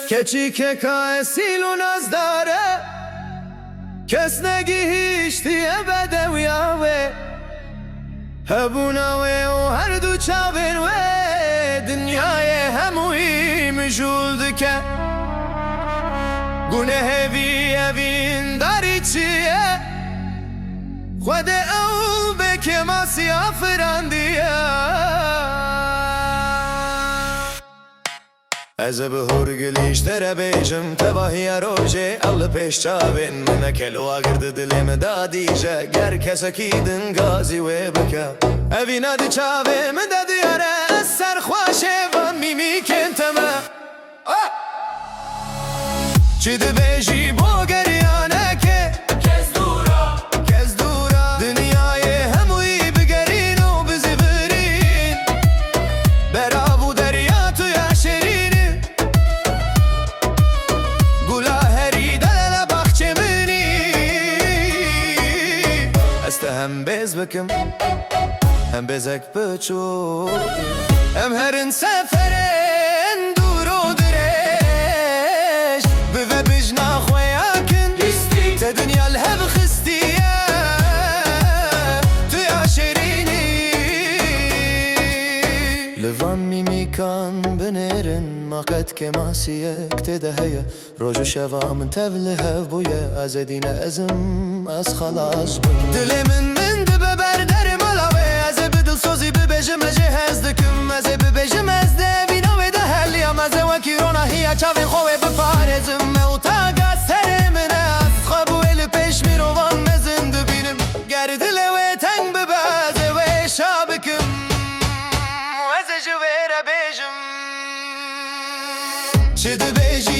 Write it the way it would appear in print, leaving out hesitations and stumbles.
کچی که کاسیلو ناز داره کس نگی هیچتیه بدویاوه هبوناوه و هر دو چاوین و دنیای هموی مجول دکه گونه هوی اوین داری چیه خود او بکه ما سیافراندیه از بهور گلیش در بیجم تباهی روژه اول پیش چاوین من کلوا گرد دلم دادیجه گر کس اکیدن گازی و بکه اوینا دی چاوه من دادیاره از سر خواشه و میمی کنتمه چی دی بیجی با گریانه که کز دورا دنیای هموی بگرین و بزیورین برابو دریا تو یا شیرین گلا هری دل باخچه منی است هم بیز بکم هم بزک بچو هم هرن سفرن دور و درش به بجنا خویاکن تا دنیا الهب خستیه تو یا شیرینی لوان میمیکان بنرن ماقت که ماسیه کتده هیه روژو شوا من تبله بویه از دین ازم از خلاص بویه دل من دبه بردر ملاوه از بدل سوزی ببجم لجهز دکم از ببجم از دوینا و ده هلیم از وکی رونا هیا چاوین خواه بپارزم موتاق از سر من از خوابویل پیش می روان مزن دبینم گرد لوه تنگ ببازه و شابکم از جوه را بیجم چه دو بیجی